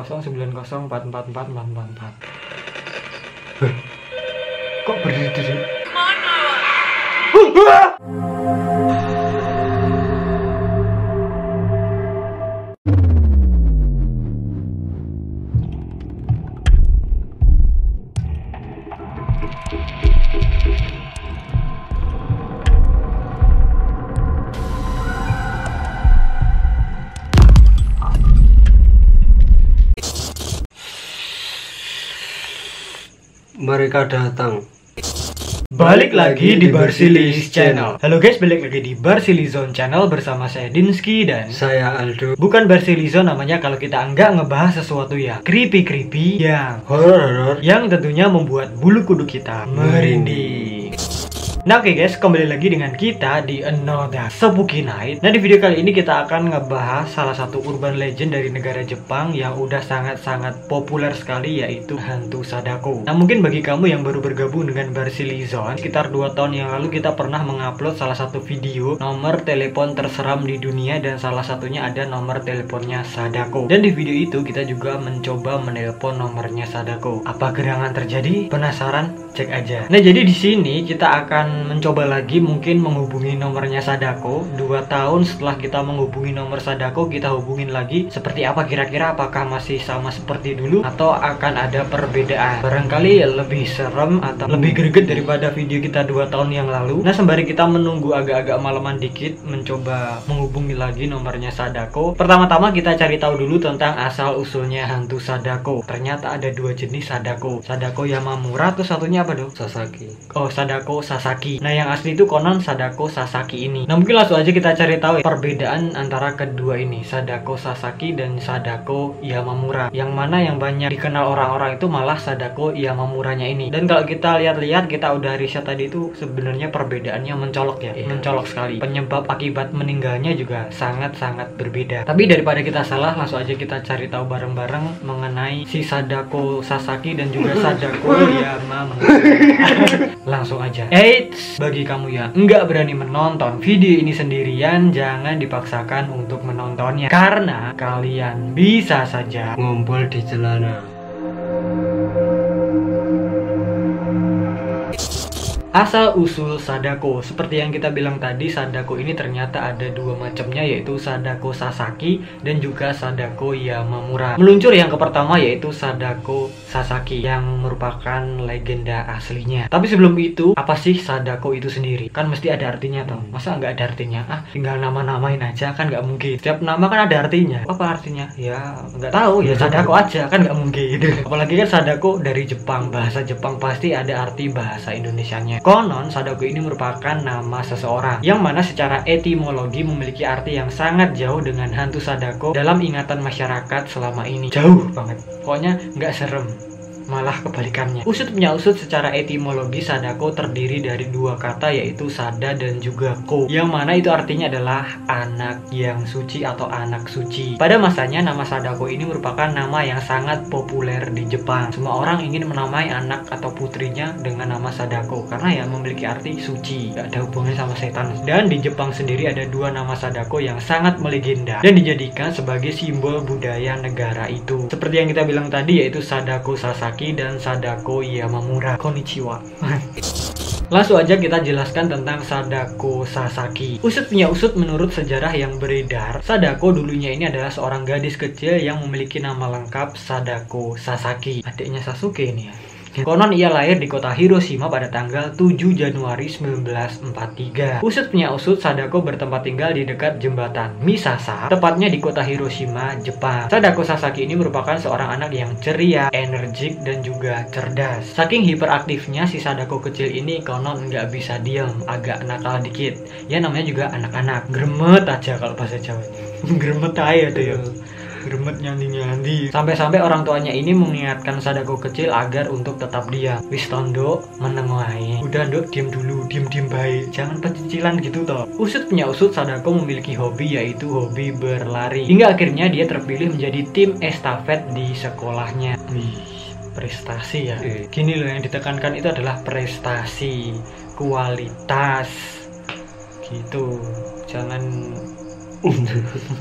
0904444444. Kok berdiri? Mereka datang. Balik lagi di Barsilis Channel. Halo guys, balik lagi di Barsilizon Channel bersama saya Dinsky dan Saya Aldo. bukan Barsilizon namanya kalau kita nggak ngebahas sesuatu yang creepy, yang Horor. yang tentunya membuat bulu kuduk kita merinding. Nah oke guys, kembali lagi dengan kita di Another Spooky Night. Nah di video kali ini kita akan ngebahas salah satu urban legend dari negara Jepang yang udah sangat-sangat populer sekali, yaitu hantu Sadako. Nah mungkin bagi kamu yang baru bergabung dengan Barsilizon, sekitar 2 tahun yang lalu kita pernah mengupload salah satu video nomor telepon terseram di dunia, dan salah satunya ada nomor teleponnya Sadako. Dan di video itu kita juga mencoba menelpon nomornya Sadako. Apa gerangan terjadi? Penasaran? Cek aja. Nah jadi di sini kita akan mencoba lagi mungkin menghubungi nomornya Sadako. 2 tahun setelah kita menghubungi nomor Sadako, kita hubungin lagi. Seperti apa kira-kira? Apakah masih sama seperti dulu atau akan ada perbedaan? Barangkali lebih serem atau lebih greget daripada video kita 2 tahun yang lalu. Nah sembari kita menunggu agak-agak malaman dikit mencoba menghubungi lagi nomornya Sadako, pertama-tama kita cari tahu dulu tentang asal usulnya hantu Sadako. Ternyata ada 2 jenis Sadako. Sadako Yamamura, atau satunya apa dong? Sasaki. Oh, Sadako Sasaki. Nah, yang asli itu konon Sadako Sasaki ini. Nah, mungkin langsung aja kita cari tahu ya, perbedaan antara kedua ini, Sadako Sasaki dan Sadako Yamamura. Yang mana yang banyak dikenal orang-orang itu malah Sadako Yamamuranya ini. Dan kalau kita lihat-lihat, kita udah riset tadi itu sebenarnya perbedaannya mencolok ya. Mencolok sekali. Penyebab akibat meninggalnya juga sangat-sangat berbeda. Tapi daripada kita salah, langsung aja kita cari tahu bareng-bareng mengenai si Sadako Sasaki dan juga Sadako Yamamura. Langsung aja. Eits, bagi kamu yang nggak berani menonton video ini sendirian, jangan dipaksakan untuk menontonnya, karena kalian bisa saja Ngumpul di celana. Asal usul Sadako, seperti yang kita bilang tadi, Sadako ini ternyata ada 2 macamnya, yaitu Sadako Sasaki dan juga Sadako Yamamura. Meluncur yang ke pertama yaitu Sadako Sasaki yang merupakan legenda aslinya. Tapi sebelum itu, apa sih Sadako itu sendiri? Kan mesti ada artinya toh. Masa nggak ada artinya? Tinggal nama-namain aja kan nggak mungkin. Setiap nama kan ada artinya. Apa artinya? Ya nggak tahu. Ya Sadako aja kan nggak mungkin. Apalagi kan Sadako dari Jepang, bahasa Jepang pasti ada arti bahasa Indonesianya. Konon Sadako ini merupakan nama seseorang yang mana secara etimologi memiliki arti yang sangat jauh dengan hantu Sadako dalam ingatan masyarakat selama ini. Jauh banget. Pokoknya nggak serem, malah kebalikannya. Usut punya usut, secara etimologi Sadako terdiri dari 2 kata, yaitu Sada dan juga Ko, yang mana itu artinya adalah anak yang suci atau anak suci. Pada masanya nama Sadako ini merupakan nama yang sangat populer di Jepang. Semua orang ingin menamai anak atau putrinya dengan nama Sadako karena ya memiliki arti suci, gak ada hubungannya sama setan. Dan di Jepang sendiri ada 2 nama Sadako yang sangat melegenda dan dijadikan sebagai simbol budaya negara itu. Seperti yang kita bilang tadi, yaitu Sadako Sasaki dan Sadako Yamamura. Konnichiwa. Langsung aja kita jelaskan tentang Sadako Sasaki. Usut punya usut, menurut sejarah yang beredar, Sadako dulunya ini adalah seorang gadis kecil yang memiliki nama lengkap Sadako Sasaki. Adiknya Sasuke ini ya. Konon ia lahir di kota Hiroshima pada tanggal 7 Januari 1943. Usut punya usut, Sadako bertempat tinggal di dekat jembatan Misasa, tepatnya di kota Hiroshima, Jepang. Sadako Sasaki ini merupakan seorang anak yang ceria, energik, dan juga cerdas. Saking hiperaktifnya si Sadako kecil ini, konon nggak bisa diam, agak nakal dikit. Ya namanya juga anak-anak, gremet aja kalau bahasa Jawa. Gremet aja tuh ya. Gremet nyandi-nyandi. Sampai-sampai orang tuanya ini mengingatkan Sadako kecil agar untuk tetap diam. Wis tondo, menengoai. Udah nduk, diam dulu, diam-diam baik. Jangan pecicilan gitu toh. Usut punya usut, Sadako memiliki hobi, yaitu hobi berlari. Hingga akhirnya dia terpilih menjadi tim estafet di sekolahnya. Wih, prestasi ya. Gini loh, yang ditekankan itu adalah prestasi, kualitas. Gitu. Jangan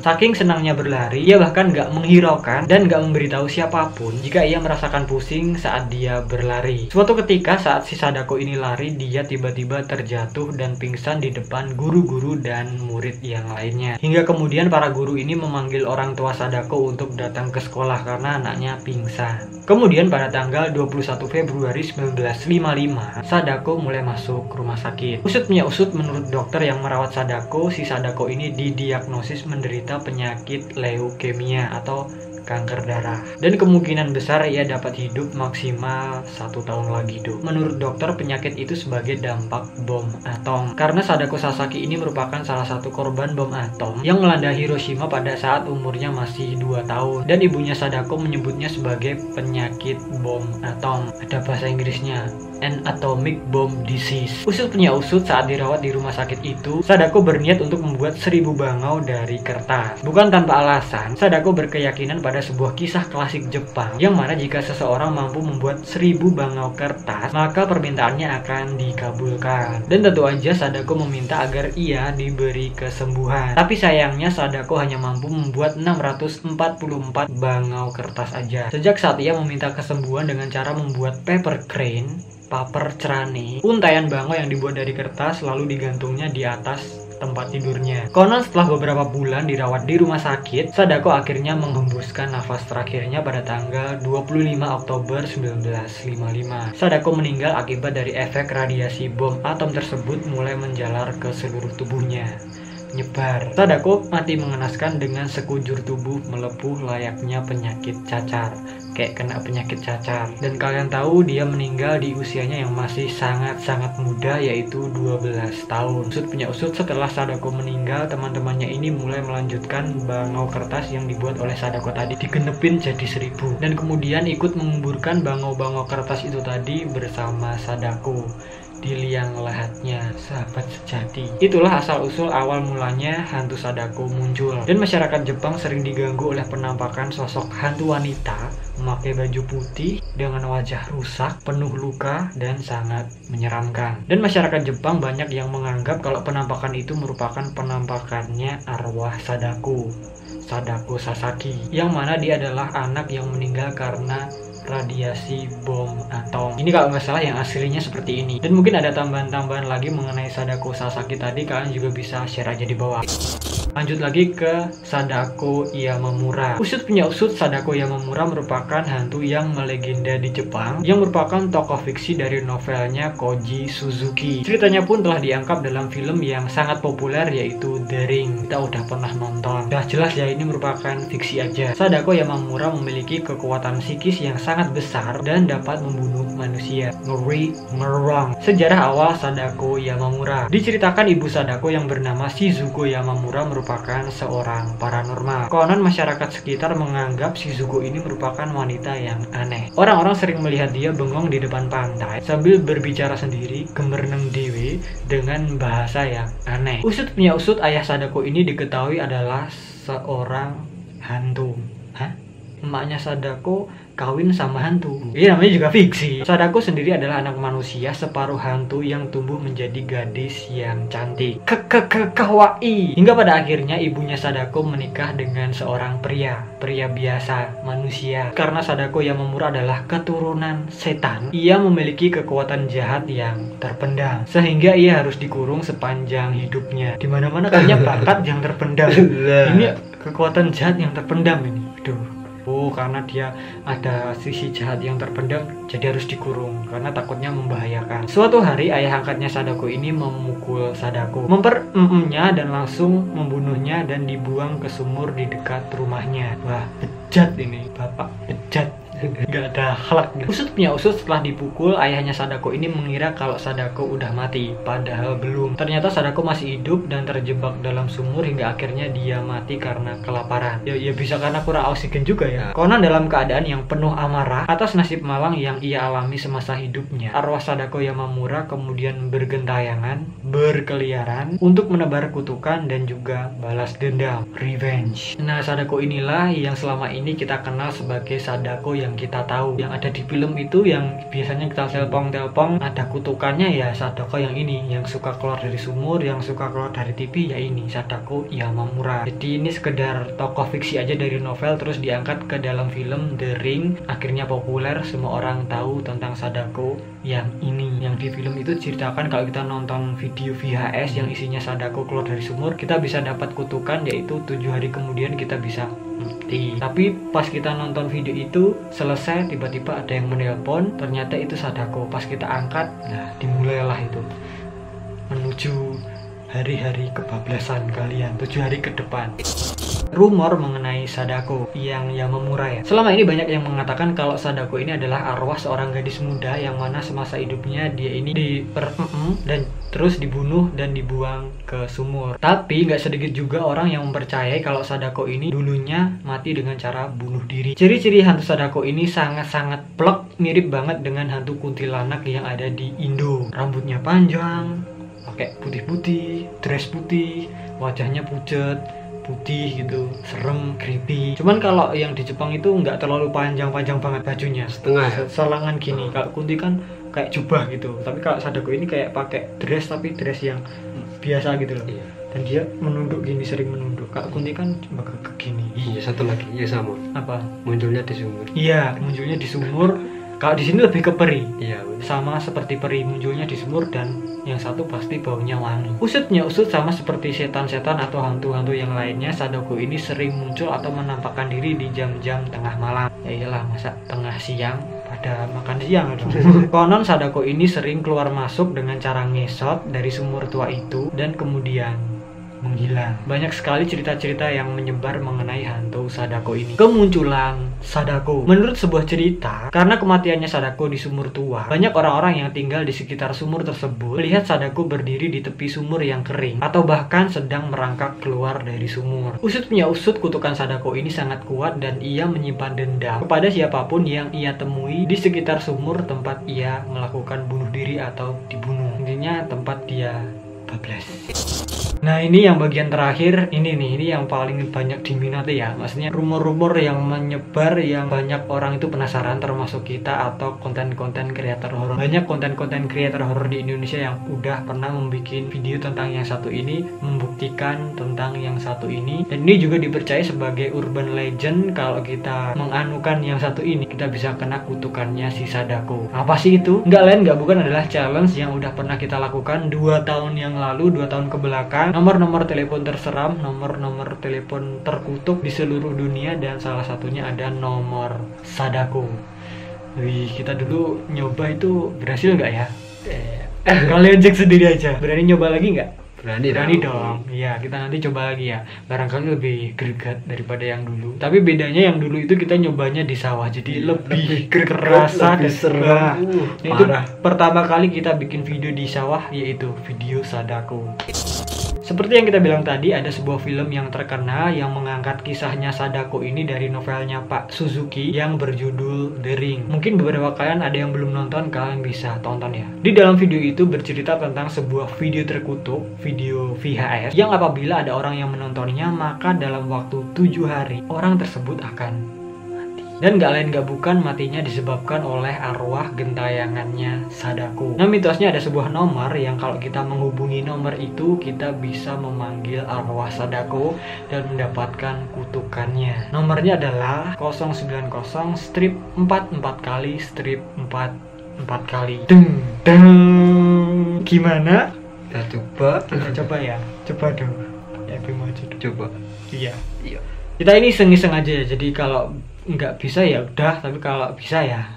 Saking senangnya berlari, ia bahkan gak menghiraukan dan gak memberitahu siapapun jika ia merasakan pusing saat dia berlari. Suatu ketika saat si Sadako ini lari, dia tiba-tiba terjatuh dan pingsan di depan guru-guru dan murid yang lainnya. Hingga kemudian para guru ini memanggil orang tua Sadako untuk datang ke sekolah karena anaknya pingsan. Kemudian pada tanggal 21 Februari 1955, Sadako mulai masuk rumah sakit. Usut punya usut, menurut dokter yang merawat Sadako, si Sadako ini didiagnosis menderita penyakit leukemia atau kanker darah, dan kemungkinan besar ia dapat hidup maksimal 1 tahun lagi. Menurut dokter, penyakit itu sebagai dampak bom atom, karena Sadako Sasaki ini merupakan salah satu korban bom atom yang melanda Hiroshima pada saat umurnya masih 2 tahun, dan ibunya Sadako menyebutnya sebagai penyakit bom atom. Ada bahasa Inggrisnya, an atomic bomb disease. Usut punya usut, saat dirawat di rumah sakit itu, Sadako berniat untuk membuat 1000 bangau dari kertas. Bukan tanpa alasan, Sadako berkeyakinan pada sebuah kisah klasik Jepang, yang mana jika seseorang mampu membuat 1000 bangau kertas, maka permintaannya akan dikabulkan. Dan tentu aja Sadako meminta agar ia diberi kesembuhan. Tapi sayangnya Sadako hanya mampu membuat 644 bangau kertas aja. Sejak saat ia meminta kesembuhan dengan cara membuat paper crane, paper cerane, untaian bangau yang dibuat dari kertas lalu digantungnya di atas tempat tidurnya. Konon setelah beberapa bulan dirawat di rumah sakit, Sadako akhirnya menghembuskan nafas terakhirnya pada tanggal 25 Oktober 1955. Sadako meninggal akibat dari efek radiasi bom atom tersebut mulai menjalar ke seluruh tubuhnya. Nyebar. Sadako mati mengenaskan dengan sekujur tubuh melepuh layaknya penyakit cacar. Kayak kena penyakit cacar. Dan kalian tahu dia meninggal di usianya yang masih sangat-sangat muda, yaitu 12 tahun. Usut punya usut, setelah Sadako meninggal, teman-temannya ini mulai melanjutkan bangau kertas yang dibuat oleh Sadako tadi, digenepin jadi 1000. Dan kemudian ikut menguburkan bangau-bangau kertas itu tadi bersama Sadako di liang lahatnya, sahabat sejati. Itulah asal-usul awal mulanya hantu Sadako muncul. Dan masyarakat Jepang sering diganggu oleh penampakan sosok hantu wanita memakai baju putih dengan wajah rusak, penuh luka, dan sangat menyeramkan. Dan masyarakat Jepang banyak yang menganggap kalau penampakan itu merupakan penampakannya arwah Sadako, Sadako Sasaki, yang mana dia adalah anak yang meninggal karena radiasi bom atom. Ini kalau nggak salah yang aslinya seperti ini. Dan mungkin ada tambahan-tambahan lagi mengenai Sadako Sasaki tadi, kalian juga bisa share aja di bawah. Lanjut lagi ke Sadako Yamamura. Usut punya usut, Sadako Yamamura merupakan hantu yang melegenda di Jepang, yang merupakan tokoh fiksi dari novelnya Koji Suzuki. Ceritanya pun telah diangkat dalam film yang sangat populer, yaitu The Ring. Kita udah pernah nonton. Udah jelas ya, ini merupakan fiksi aja. Sadako Yamamura memiliki kekuatan psikis yang sangat besar dan dapat membunuh manusia. Ngeri ngerang. Sejarah awal Sadako Yamamura. Diceritakan ibu Sadako yang bernama Shizuko Yamamura merupakan seorang paranormal. Konon masyarakat sekitar menganggap Shizuko ini merupakan wanita yang aneh. Orang-orang sering melihat dia bengong di depan pantai sambil berbicara sendiri, gemereng dewe, dengan bahasa yang aneh. Usut punya usut, ayah Sadako ini diketahui adalah seorang hantu. Hah? Emaknya Sadako kawin sama hantu. Ini namanya juga fiksi. Sadako sendiri adalah anak manusia separuh hantu yang tumbuh menjadi gadis yang cantik. Kawaii. Hingga pada akhirnya ibunya Sadako menikah dengan seorang pria biasa, manusia. Karena Sadako Yamamura adalah keturunan setan, ia memiliki kekuatan jahat yang terpendam, sehingga ia harus dikurung sepanjang hidupnya. Dimana-mana kayaknya bakat yang terpendam. Ini kekuatan jahat yang terpendam ini. Aduh. Oh, karena dia ada sisi jahat yang terpendam, jadi harus dikurung karena takutnya membahayakan. Suatu hari ayah angkatnya Sadako ini memukul Sadako, memper-nya dan langsung membunuhnya dan dibuang ke sumur di dekat rumahnya. Wah, bejat ini, bapak bejat. Gak ada akhlak. Usut punya usut, setelah dipukul, ayahnya Sadako ini mengira kalau Sadako udah mati, padahal belum. Ternyata Sadako masih hidup dan terjebak dalam sumur hingga akhirnya dia mati karena kelaparan. Ya bisa karena kurang oksigen juga ya. Konon dalam keadaan yang penuh amarah atas nasib malang yang ia alami semasa hidupnya, arwah Sadako Yamamura kemudian bergentayangan, berkeliaran untuk menebar kutukan dan juga balas dendam, revenge. Nah, Sadako inilah yang selama ini kita kenal sebagai Sadako yang kita tahu. Yang ada di film itu yang biasanya kita telepon ada kutukannya ya Sadako yang ini, yang suka keluar dari sumur, yang suka keluar dari TV ya ini Sadako Yamamura. Jadi ini sekedar tokoh fiksi aja dari novel terus diangkat ke dalam film The Ring, akhirnya populer, semua orang tahu tentang Sadako yang ini. Yang di film itu ceritakan kalau kita nonton video VHS yang isinya Sadako keluar dari sumur, kita bisa dapat kutukan yaitu 7 hari kemudian kita bisa mati. Tapi pas kita nonton video itu selesai, tiba-tiba ada yang menelpon, ternyata itu Sadako. Pas kita angkat, nah dimulailah itu menuju hari-hari kebablasan kalian 7 hari ke depan. Rumor mengenai Sadako yang Yamamura ya. Selama ini banyak yang mengatakan kalau Sadako ini adalah arwah seorang gadis muda yang mana semasa hidupnya dia ini dan terus dibunuh dan dibuang ke sumur. Tapi nggak sedikit juga orang yang mempercayai kalau Sadako ini dulunya mati dengan cara bunuh diri. Ciri-ciri hantu Sadako ini sangat-sangat plek, mirip banget dengan hantu kuntilanak yang ada di Indo. Rambutnya panjang, pakai putih-putih, dress putih, wajahnya pucet, putih gitu, serem, creepy. Cuman kalau yang di Jepang itu nggak terlalu panjang-panjang banget bajunya, setengah selangan gini. Kalau kunti kan kayak jubah gitu, tapi kalau Sadako ini kayak pakai dress tapi dress yang biasa gitu loh. iya. Dan dia menunduk gini, sering menunduk. Kalau kunti kan bakal ke gini. Iya, satu lagi ya sama, Apa? munculnya di sumur. Iya, munculnya di sumur. Kalau di sini lebih ke peri. Iya, bener. Sama seperti peri, munculnya di sumur, dan yang satu pasti baunya wangi. Usutnya usut sama seperti setan-setan atau hantu-hantu yang lainnya, Sadako ini sering muncul atau menampakkan diri di jam-jam tengah malam. Ya iyalah, masa tengah siang pada makan siang dong. Konon Sadako ini sering keluar masuk dengan cara ngesot dari sumur tua itu dan kemudian menghilang. Banyak sekali cerita-cerita yang menyebar mengenai hantu Sadako ini. Kemunculan Sadako. Menurut sebuah cerita, karena kematiannya Sadako di sumur tua, banyak orang-orang yang tinggal di sekitar sumur tersebut melihat Sadako berdiri di tepi sumur yang kering atau bahkan sedang merangkak keluar dari sumur. Usut punya usut, kutukan Sadako ini sangat kuat dan ia menyimpan dendam kepada siapapun yang ia temui di sekitar sumur tempat ia melakukan bunuh diri atau dibunuh. Intinya tempat dia bablas. Nah ini yang bagian terakhir, ini yang paling banyak diminati ya. Maksudnya rumor-rumor yang menyebar, yang banyak orang itu penasaran, termasuk kita atau konten-konten kreator horor. Banyak konten-konten kreator horor di Indonesia yang udah pernah membuat video tentang yang satu ini, membuktikan tentang yang satu ini. Dan ini juga dipercaya sebagai urban legend, kalau kita menganukan yang satu ini, kita bisa kena kutukannya si Sadako. Apa sih itu? Nggak lain nggak bukan adalah challenge yang udah pernah kita lakukan 2 tahun yang lalu, 2 tahun ke belakang. Nomor-nomor telepon terseram, nomor-nomor telepon terkutuk di seluruh dunia, dan salah satunya ada nomor Sadako. Wih, kita dulu nyoba itu berhasil nggak ya? Kalian cek sendiri aja. Berani nyoba lagi nggak? Berani dong. Iya, kita nanti coba lagi ya. Barangkali lebih greget daripada yang dulu. Tapi bedanya yang dulu itu kita nyobanya di sawah, jadi lebih kerasa dan serem. Itu pertama kali kita bikin video di sawah, yaitu video Sadako. Seperti yang kita bilang tadi, ada sebuah film yang terkenal yang mengangkat kisahnya Sadako ini dari novelnya Pak Suzuki yang berjudul The Ring. Mungkin beberapa kalian ada yang belum nonton, kalian bisa tonton ya. Di dalam video itu bercerita tentang sebuah video terkutuk, video VHS, yang apabila ada orang yang menontonnya, maka dalam waktu 7 hari, orang tersebut akan dan gak lain gak bukan matinya disebabkan oleh arwah gentayangannya Sadako. Nah mitosnya ada sebuah nomor yang kalau kita menghubungi nomor itu, kita bisa memanggil arwah Sadako dan mendapatkan kutukannya. Nomornya adalah 090 strip 44 kali strip 4 kali. Deng deng. Gimana? Kita coba. Kita coba ya. Coba dong. Ya maju. Coba. Iya. Kita ini iseng-iseng aja ya. Jadi kalau nggak bisa ya udah, tapi kalau bisa ya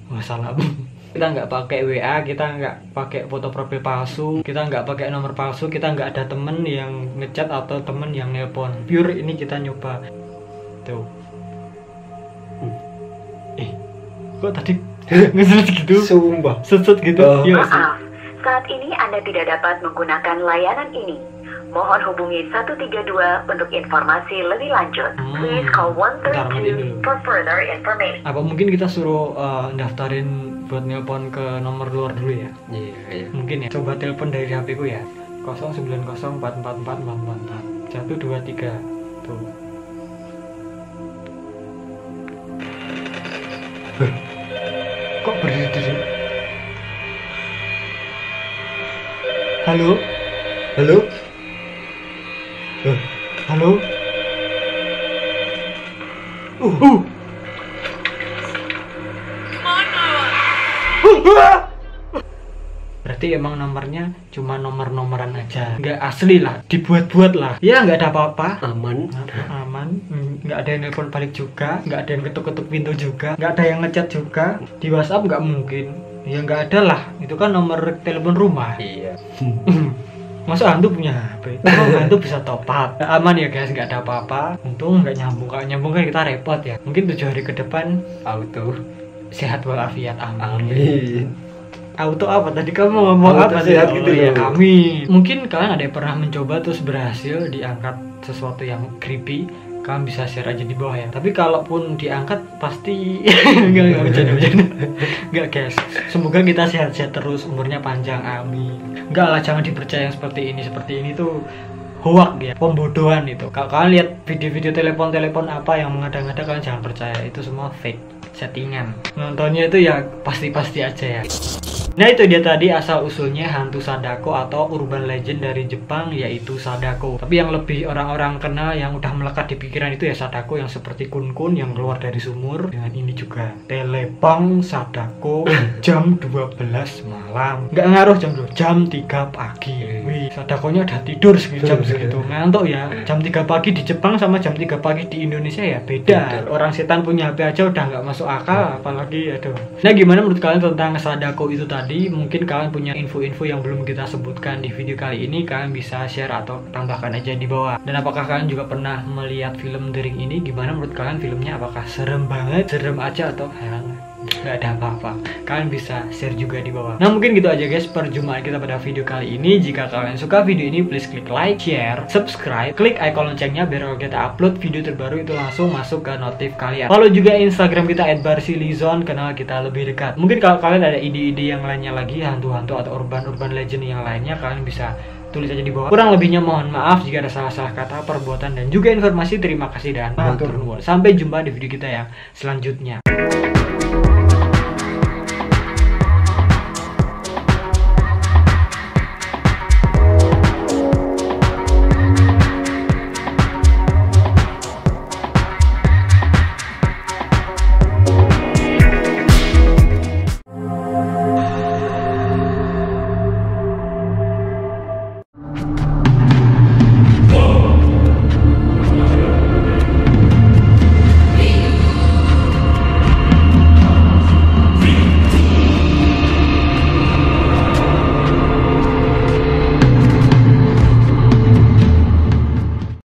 masalah. Kita nggak pakai WA, kita nggak pakai foto profil palsu, kita nggak pakai nomor palsu, kita nggak ada temen yang ngechat atau temen yang nelpon. Pure ini kita nyoba. Tuh. Kok tadi ngeset gitu? Sumpah. Seset gitu. Iya sih. Maaf, saat ini Anda tidak dapat menggunakan layanan ini. Mohon hubungi 132 untuk informasi lebih lanjut. Please call 132 for further information. Apa mungkin kita suruh daftarin buat nelpon ke nomor luar dulu ya? Iya. Mungkin ya. Coba telepon dari HP ku ya. 090444444 123. Tuh. Kok berdiri? Halo? Halo? Halo? Berarti emang nomornya cuma nomor-nomoran aja, nggak asli lah, dibuat-buat lah. Ya nggak ada apa-apa, Aman. aman. Nggak ada yang nelpon balik juga, nggak ada yang ketuk-ketuk pintu juga, nggak ada yang ngechat juga. Di WhatsApp nggak mungkin, ya nggak ada lah. Itu kan nomor telepon rumah. Iya. Masa hantu punya HP? Oh, hantu bisa top up. Aman ya guys, nggak ada apa-apa. Untung nggak nyambung. Kalau nyambung kan kita repot ya. Mungkin 7 hari ke depan Auto. sehat walafiat. Amin. Amin. Auto apa? Tadi kamu ngomong Auto apa? sehat Oh, gitu ya. loh. Amin. Mungkin kalian ada yang pernah mencoba terus berhasil diangkat sesuatu yang creepy. Kalian bisa share aja di bawah ya. Tapi kalaupun diangkat pasti nggak bercanda. Nggak guys. Semoga kita sehat-sehat terus, umurnya panjang. Amin. Nggak lah, jangan dipercaya yang seperti ini. Seperti ini tuh hoak ya, pembodohan itu. Kalau kalian lihat video-video telepon apa yang mengada-ngada, kalian jangan percaya, itu semua fake, settingan. Nontonnya itu ya pasti-pasti aja ya. Nah itu dia tadi asal usulnya hantu Sadako atau urban legend dari Jepang, yaitu Sadako. Tapi yang lebih orang-orang kenal yang udah melekat di pikiran itu ya Sadako yang seperti kun-kun yang keluar dari sumur. Dengan ini juga telepang Sadako jam 12 malam. Nggak ngaruh jam 3 pagi. Wih, Sadakonya udah tidur jam segitu. Ngantuk ya. Jam 3 pagi di Jepang sama jam 3 pagi di Indonesia ya beda. Orang setan punya HP aja udah nggak masuk akal, apalagi aduh. Nah gimana menurut kalian tentang Sadako itu tadi? Mungkin kalian punya info-info yang belum kita sebutkan di video kali ini, kalian bisa share atau tambahkan aja di bawah. Dan apakah kalian juga pernah melihat film The Ring ini? Gimana menurut kalian filmnya? Apakah serem banget, serem aja, atau nggak ada apa-apa? Kalian bisa share juga di bawah. Nah mungkin gitu aja guys perjumpaan kita pada video kali ini. Jika kalian suka video ini, please klik like, share, subscribe, klik icon loncengnya biar kalau kita upload video terbaru itu langsung masuk ke notif kalian. Follow juga Instagram kita @barsilizon, kenal kita lebih dekat. Mungkin kalau kalian ada ide-ide yang lainnya lagi, hantu-hantu atau urban legend yang lainnya, kalian bisa tulis aja di bawah. Kurang lebihnya mohon maaf jika ada salah-salah kata, perbuatan, dan juga informasi. Terima kasih dan matur nuwun. Sampai jumpa di video kita yang selanjutnya.